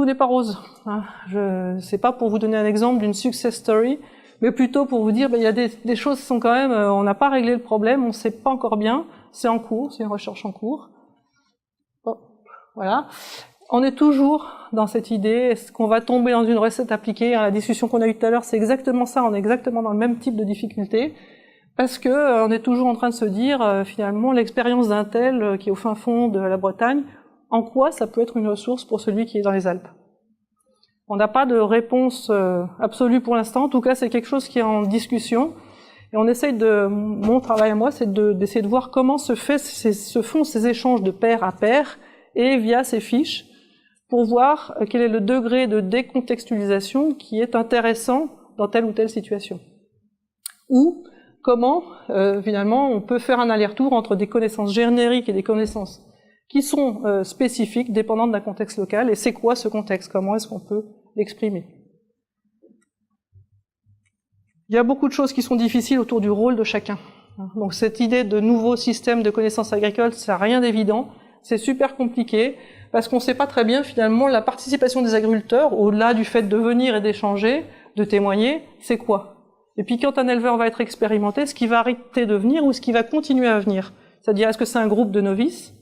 tout n'est pas rose. C'est pas pour vous donner un exemple d'une success story, mais plutôt pour vous dire, il y a des choses qui sont quand même, on n'a pas réglé le problème, on ne sait pas encore bien, c'est en cours, c'est une recherche en cours. Bon, voilà. On est toujours dans cette idée, est-ce qu'on va tomber dans une recette appliquée? La discussion qu'on a eue tout à l'heure, c'est exactement ça, on est exactement dans le même type de difficulté, parce que on est toujours en train de se dire, finalement, l'expérience d'un tel qui est au fin fond de la Bretagne, en quoi ça peut être une ressource pour celui qui est dans les Alpes? On n'a pas de réponse absolue pour l'instant. En tout cas, c'est quelque chose qui est en discussion. Et on essaye mon travail à moi, c'est d'essayer de voir comment se font ces échanges de pair à pair et via ces fiches pour voir quel est le degré de décontextualisation qui est intéressant dans telle ou telle situation. Ou comment, finalement, on peut faire un aller-retour entre des connaissances génériques et des connaissances qui sont spécifiques, dépendantes d'un contexte local. Et c'est quoi ce contexte? Comment est-ce qu'on peut l'exprimer? Il y a beaucoup de choses qui sont difficiles autour du rôle de chacun. Donc cette idée de nouveau système de connaissances agricoles, ça n'a rien d'évident. C'est super compliqué parce qu'on ne sait pas très bien finalement la participation des agriculteurs, au-delà du fait de venir et d'échanger, de témoigner, c'est quoi? Et puis quand un éleveur va être expérimenté, ce qui va arrêter de venir ou ce qui va continuer à venir? C'est-à-dire, est-ce que c'est un groupe de novices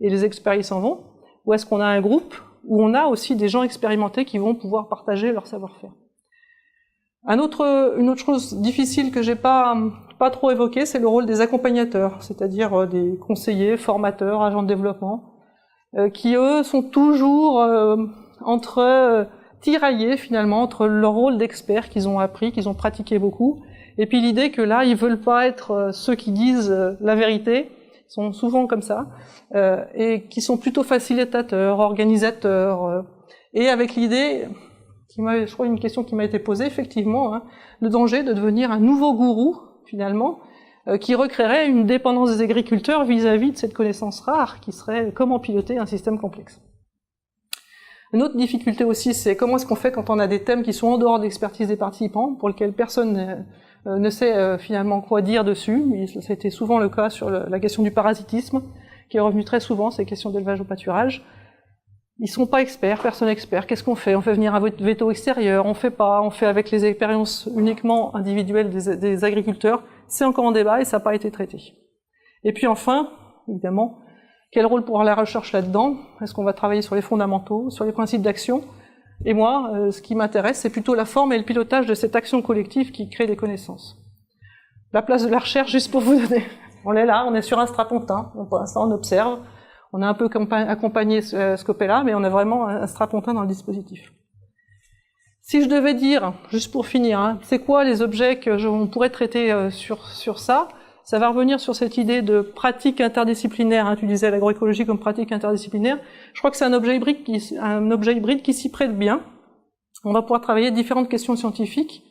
et les experts y s'en vont? Ou est-ce qu'on a un groupe où on a aussi des gens expérimentés qui vont pouvoir partager leur savoir-faire? Une autre chose difficile que j'ai pas trop évoquée, c'est le rôle des accompagnateurs, c'est-à-dire des conseillers, formateurs, agents de développement, qui eux sont toujours tiraillés finalement entre leur rôle d'experts qu'ils ont appris, qu'ils ont pratiqué beaucoup, et puis l'idée que là ils veulent pas être ceux qui disent la vérité, ils sont souvent comme ça, et qui sont plutôt facilitateurs, organisateurs, et avec l'idée, je crois une question qui m'a été posée, effectivement, le danger de devenir un nouveau gourou, finalement, qui recréerait une dépendance des agriculteurs vis-à-vis de cette connaissance rare, qui serait comment piloter un système complexe. Une autre difficulté aussi, c'est comment est-ce qu'on fait quand on a des thèmes qui sont en dehors de l'expertise des participants, pour lesquels personne ne sait finalement quoi dire dessus. C'était souvent le cas sur la question du parasitisme, qui est revenu très souvent, ces questions d'élevage au pâturage. Ils sont pas experts, personne expert. Qu'est-ce qu'on fait? On fait venir un veto extérieur, on fait pas, on fait avec les expériences uniquement individuelles des agriculteurs. C'est encore en débat et ça n'a pas été traité. Et puis enfin, évidemment, quel rôle pour la recherche là-dedans? Est-ce qu'on va travailler sur les fondamentaux, sur les principes d'action? Et moi, ce qui m'intéresse, c'est plutôt la forme et le pilotage de cette action collective qui crée des connaissances. La place de la recherche, juste pour vous donner. On est là, on est sur un strapontin. Pour l'instant, on observe. On a un peu accompagné Scopella, mais on a vraiment un strapontin dans le dispositif. Si je devais dire, juste pour finir, c'est quoi les objets on pourrait traiter sur ça? Ça va revenir sur cette idée de pratique interdisciplinaire, tu disais l'agroécologie comme pratique interdisciplinaire. Je crois que c'est un objet hybride qui s'y prête bien. On va pouvoir travailler différentes questions scientifiques.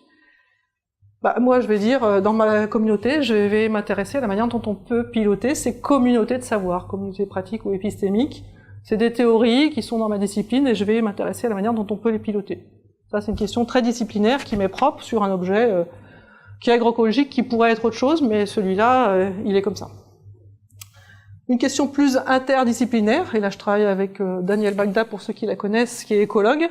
Moi, je vais dire, dans ma communauté, je vais m'intéresser à la manière dont on peut piloter ces communautés de savoir, communautés pratiques ou épistémiques. C'est des théories qui sont dans ma discipline et je vais m'intéresser à la manière dont on peut les piloter. Ça, c'est une question très disciplinaire qui m'est propre sur un objet qui est agroécologique, qui pourrait être autre chose, mais celui-là, il est comme ça. Une question plus interdisciplinaire, et là je travaille avec Daniel Bagda pour ceux qui la connaissent, qui est écologue,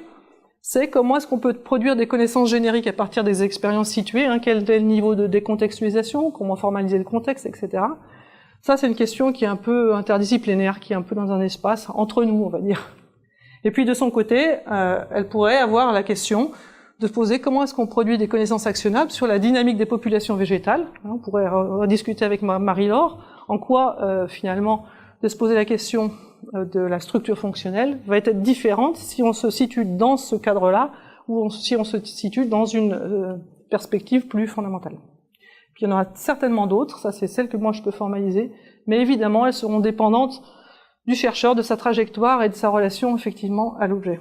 c'est comment est-ce qu'on peut produire des connaissances génériques à partir des expériences situées, quel est le niveau de décontextualisation, comment formaliser le contexte, etc. Ça, c'est une question qui est un peu interdisciplinaire, qui est un peu dans un espace entre nous, on va dire. Et puis de son côté, elle pourrait avoir la question de se poser comment est-ce qu'on produit des connaissances actionnables sur la dynamique des populations végétales. On pourrait rediscuter avec Marie-Laure, en quoi, finalement, de se poser la question de la structure fonctionnelle va être différente si on se situe dans ce cadre-là ou si on se situe dans une perspective plus fondamentale. Puis il y en aura certainement d'autres, ça c'est celle que moi je peux formaliser, mais évidemment elles seront dépendantes du chercheur, de sa trajectoire et de sa relation effectivement à l'objet.